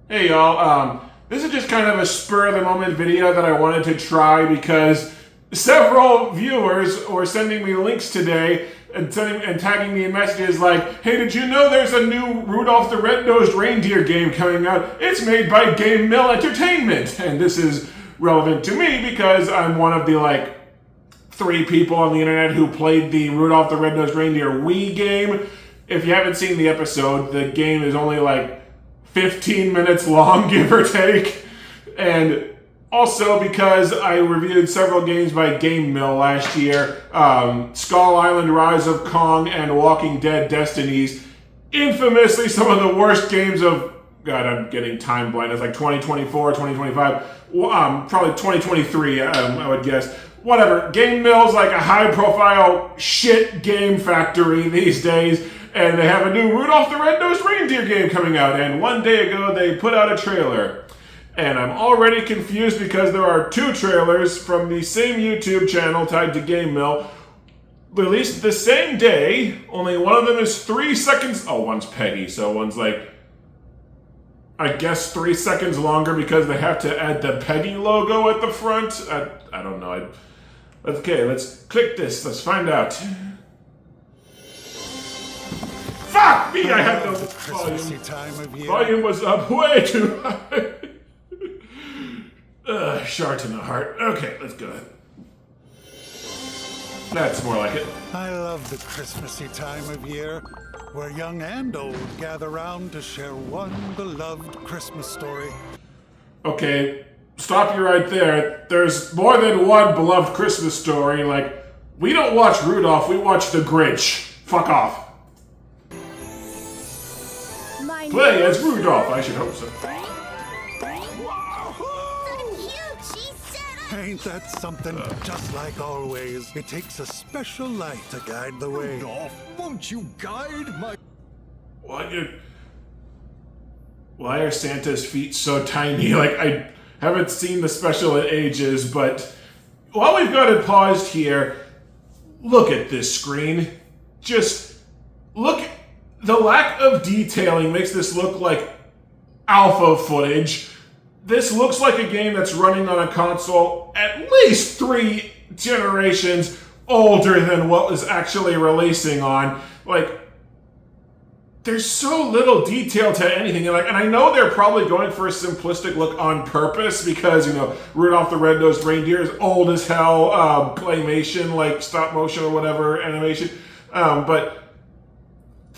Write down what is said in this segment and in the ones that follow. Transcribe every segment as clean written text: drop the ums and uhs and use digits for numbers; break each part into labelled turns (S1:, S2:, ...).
S1: Hey y'all, this is just kind of a spur of the moment video that I wanted to try because several viewers were sending me links today and tagging me in messages like, hey, did you know there's a new Rudolph the Red-Nosed Reindeer game coming out? It's made by Gamemill Entertainment. And this is relevant to me because I'm one of the 3 people on the internet who played the Rudolph the Red-Nosed Reindeer Wii game. If you haven't seen the episode, the game is only 15 minutes long, give or take. And also because I reviewed several games by Gamemill last year, Skull Island Rise of Kong and Walking Dead Destinies, infamously some of the worst games of, God, I'm getting time blind, it's 2024, 2025, probably 2023, I would guess. Whatever, Gamemill's a high-profile shit game factory these days, and they have a new Rudolph the Red-Nosed Reindeer game coming out, and one day ago they put out a trailer. And I'm already confused because there are 2 trailers from the same YouTube channel tied to Gamemill, released the same day, only one of them is 3 seconds, oh, one's Peggy, so one's I guess 3 seconds longer because they have to add the Peggy logo at the front. I don't know. Okay, let's click this. Let's find out. Fuck me! I had the volume.
S2: Time of year.
S1: Volume was up way too high. Shart in the heart. Okay, let's go ahead. That's more like it.
S2: I love the Christmassy time of year, where young and old gather round to share one beloved Christmas story.
S1: Okay, stop you right there. There's more than one beloved Christmas story. We don't watch Rudolph, we watch The Grinch. Fuck off. Play as Rudolph, I should hope so.
S2: Ain't that something? Just like always, it takes a special light to guide the way.
S3: Rudolph, won't you guide my...
S1: Why are Santa's feet so tiny? I haven't seen the special in ages, but while we've got it paused here, look at this screen. Just look. The lack of detailing makes this look like alpha footage. This looks like a game that's running on a console at least 3 generations older than what was actually releasing on. There's so little detail to anything. And I know they're probably going for a simplistic look on purpose because, Rudolph the Red-Nosed Reindeer is old as hell, claymation, stop motion or whatever, animation. But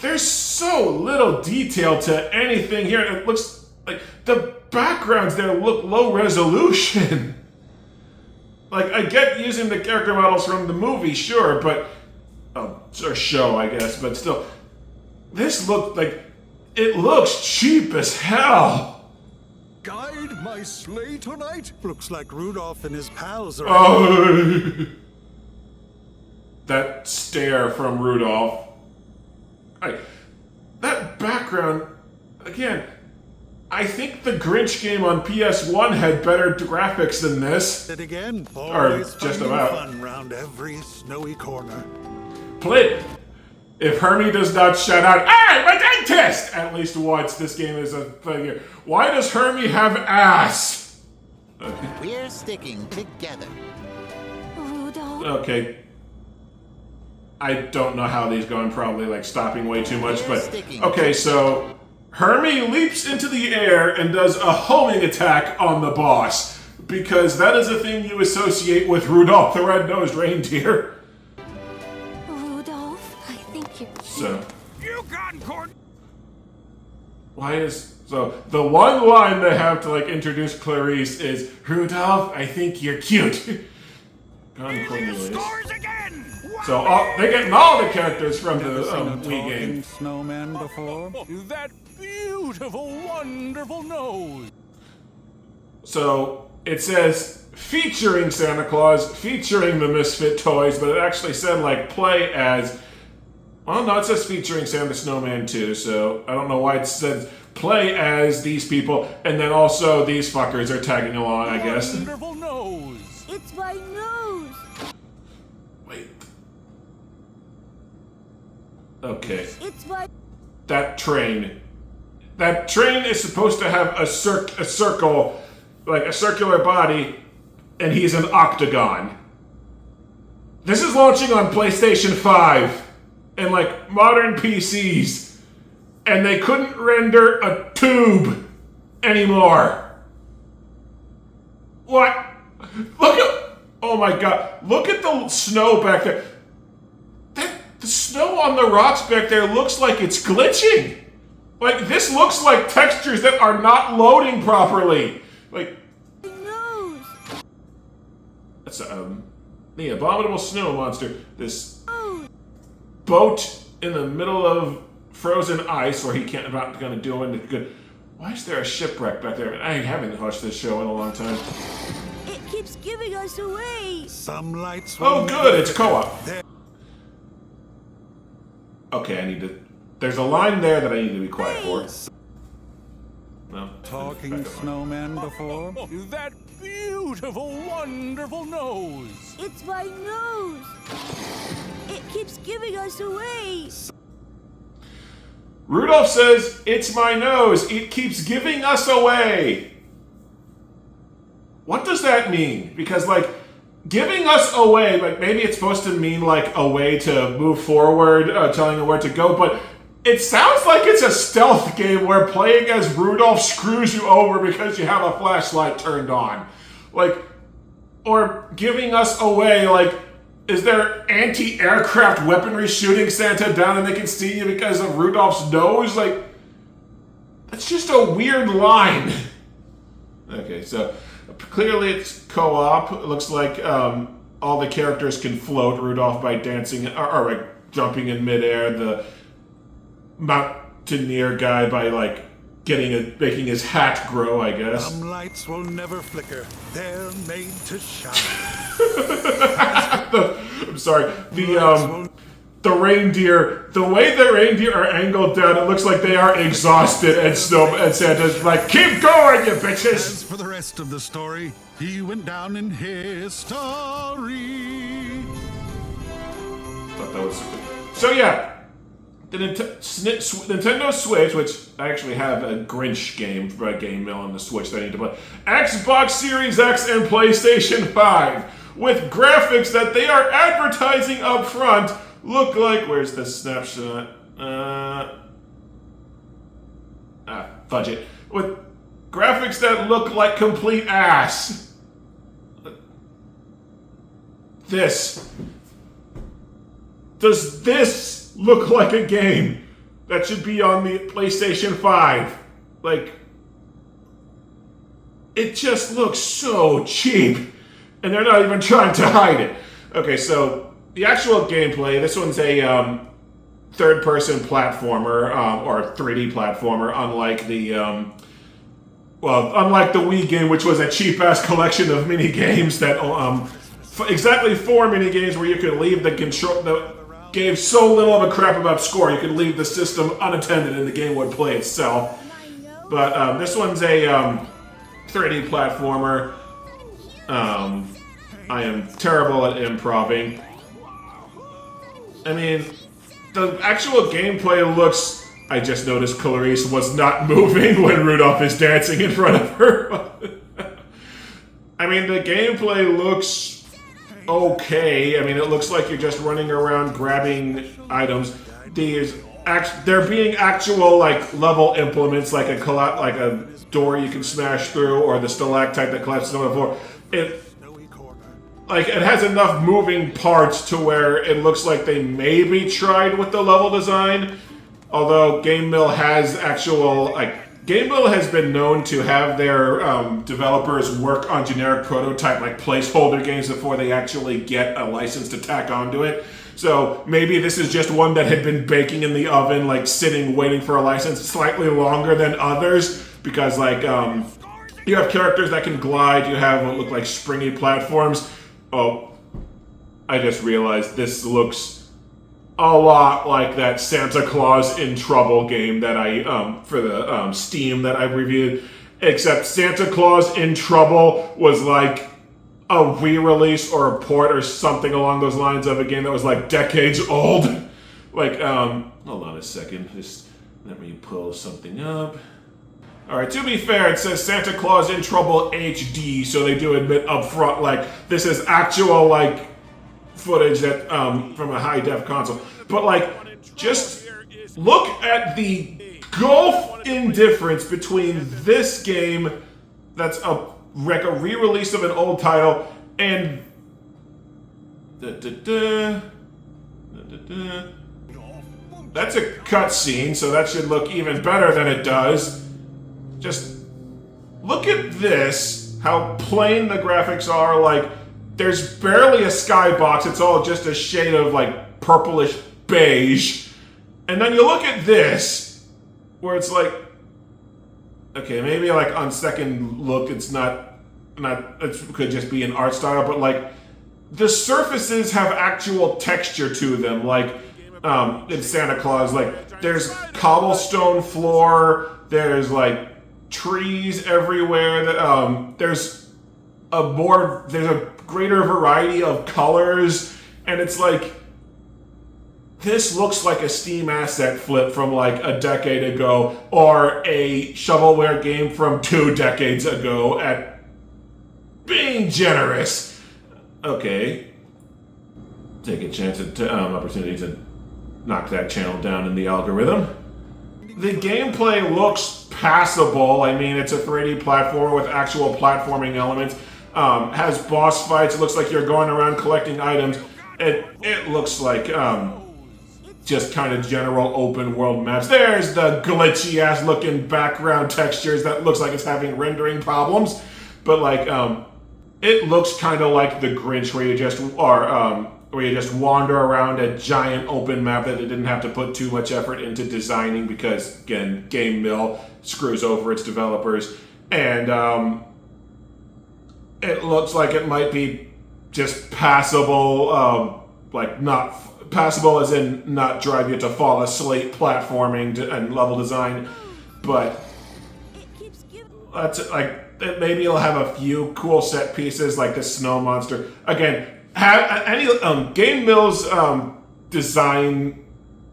S1: there's so little detail to anything here. It looks like the backgrounds there look low resolution. I get using the character models from the movie, sure, but... or show, I guess, but still. This it looks cheap as hell.
S3: Guide my sleigh tonight?
S2: Looks like Rudolph and his pals are...
S1: Oh. That stare from Rudolph. That background, again, I think the Grinch game on PS1 had better graphics than this.
S2: It again,
S1: Or
S2: always
S1: just
S2: finding
S1: about.
S2: fun round every snowy corner.
S1: Play. If Hermie does not shout out, "Hey, my dentist!" at least once, this game is a thing here. Why does Hermie have ass? Okay.
S4: We're sticking together.
S5: Rudolph.
S1: Okay. I don't know how these go. I'm probably stopping way too much, but okay. So Hermie leaps into the air and does a homing attack on the boss because that is a thing you associate with Rudolph the Red-Nosed Reindeer.
S5: Rudolph, I think you're cute.
S1: So.
S3: You got Court.
S1: Why is... So, the one line they have to, introduce Clarice is, Rudolph, I think you're cute. Gone Cornelius.
S3: Scores again!
S1: So, they're getting all the characters from the Wii
S2: Talking
S1: game.
S2: snowman before?
S3: That beautiful, wonderful nose.
S1: So, it says, featuring Santa Claus, featuring the Misfit Toys, but it actually said, play as... Well, no, it says featuring Santa Snowman too, so I don't know why it says play as these people, and then also these fuckers are tagging along, I guess.
S3: Wonderful nose.
S5: It's my nose.
S1: Wait. Okay.
S5: It's my...
S1: That train that train is supposed to have a circle, like a circular body, and he's an octagon. This is launching on PlayStation 5 and like modern PCs, and they couldn't render a tube anymore. What? Look at, oh my god, look at the snow back there. The snow on the rocks back there looks like it's glitching. Like, this looks like textures that are not loading properly. Like,
S5: Nose.
S1: that's the abominable snow monster. This
S5: Nose.
S1: boat in the middle of frozen ice where he can't not gonna do anything good. Why is there a shipwreck back there? I haven't watched this show in a long time.
S5: It keeps giving us away.
S2: Some lights will
S1: Oh, good, it's
S2: never
S1: co-op.
S2: flicker.
S1: Okay, I need to. There's a line there that I need to be quiet for. No.
S2: Talking snowman before?
S3: Oh, that beautiful, wonderful nose.
S5: It's my nose. It keeps giving us away.
S1: Rudolph says, "It's my nose. It keeps giving us away." What does that mean? Because, like, giving us away, like, maybe it's supposed to mean, like, a way to move forward, telling you where to go, but it sounds like it's a stealth game where playing as Rudolph screws you over because you have a flashlight turned on. Like, or giving us away, like, is there anti-aircraft weaponry shooting Santa down and they can see you because of Rudolph's nose? Like, that's just a weird line. Okay, so clearly it's co-op. It looks like all the characters can float. Rudolph by dancing or like jumping in midair. The mountaineer guy by like making his hat grow, I guess.
S2: Some lights will never flicker. They're made to shine.
S1: I'm sorry. The reindeer, the way the reindeer are angled down, it looks like they are exhausted, and Santa's like, "Keep going, you bitches!"
S2: As for the rest of the story, he went down in history.
S1: Thought that was so. Yeah, the Nintendo Switch, which I actually have a Grinch game for a Gamemill on the Switch that I need to play. Xbox Series X and PlayStation 5 with graphics that they are advertising up front. Look like, where's the snapshot? Fudge it. With graphics that look like complete ass. This. Does this look like a game that should be on the PlayStation 5? Like, it just looks so cheap. And they're not even trying to hide it. Okay, so the actual gameplay, this one's a third-person platformer, or 3D platformer, unlike the Wii game, which was a cheap-ass collection of mini-games that, exactly 4 mini-games where you could leave the control, that gave so little of a crap about score, you could leave the system unattended and the game would play itself. But this one's a 3D platformer. I am terrible at improving. I mean, the actual gameplay looks... I just noticed Clarice was not moving when Rudolph is dancing in front of her. I mean, the gameplay looks okay. I mean, it looks like you're just running around grabbing items. There being actual, like, level implements, like a door you can smash through, or the stalactite that collapses on the floor. It has enough moving parts to where it looks like they maybe tried with the level design. Although Gamemill has Gamemill has been known to have their developers work on generic prototype, like placeholder games before they actually get a license to tack onto it. So maybe this is just one that had been baking in the oven, like sitting, waiting for a license slightly longer than others. Because like, you have characters that can glide, you have what look like springy platforms. Oh, I just realized this looks a lot like that Santa Claus in Trouble game that I, for the Steam that I reviewed. Except Santa Claus in Trouble was like a re-release or a port or something along those lines of a game that was like decades old. Like, hold on a second. Let me pull something up. Alright, to be fair, it says Santa Claus in Trouble HD, so they do admit up front, like, this is actual, like, footage that, from a high-def console. But, like, just look at the gulf in difference between this game that's a re-release of an old title and that's a cutscene, so that should look even better than it does. Just look at this, how plain the graphics are. Like, there's barely a skybox, it's all just a shade of like purplish beige. And then you look at this, where it's like, okay, maybe like on second look it's it could just be an art style, but like the surfaces have actual texture to them, like in Santa Claus, like there's cobblestone floor, there's like trees everywhere, there's a greater variety of colors, and it's like, this looks like a Steam asset flip from like a decade ago, or a shovelware game from 2 decades ago, at being generous. Okay. Take a chance at opportunity to knock that channel down in the algorithm. The gameplay looks passable. I mean, it's a 3D platformer with actual platforming elements. Has boss fights. It looks like you're going around collecting items. It looks like just kind of general open world maps. There's the glitchy ass looking background textures that looks like it's having rendering problems. But like, it looks kind of like the Grinch, where you just wander around a giant open map that it didn't have to put too much effort into designing because, again, Gamemill screws over its developers. And it looks like it might be just passable, like not passable as in not drive you to fall asleep platforming and level design, but that's like, maybe it'll have a few cool set pieces like the snow monster. Again, Gamemill's design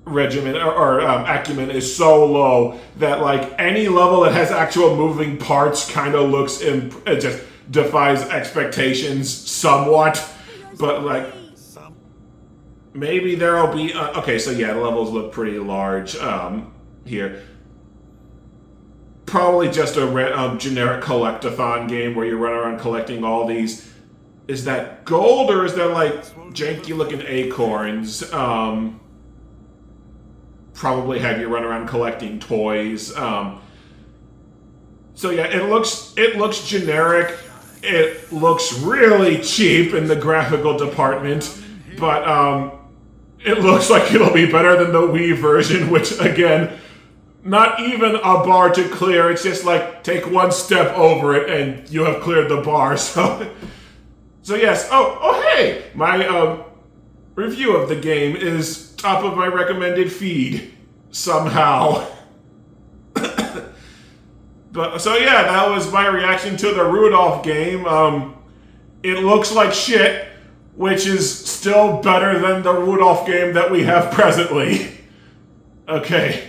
S1: regimen or acumen is so low that like any level that has actual moving parts kind of looks it just defies expectations somewhat. But like, maybe there'll be okay, so yeah, the levels look pretty large here. Probably just a generic collectathon game where you run around collecting all these. Is that gold, or is that like janky looking acorns? Probably have you run around collecting toys. So yeah, it looks generic. It looks really cheap in the graphical department, but it looks like it'll be better than the Wii version, which again, not even a bar to clear. It's just like, take one step over it and you have cleared the bar. So yes. Oh hey! My review of the game is top of my recommended feed somehow. But so yeah, that was my reaction to the Rudolph game. It looks like shit, which is still better than the Rudolph game that we have presently. Okay.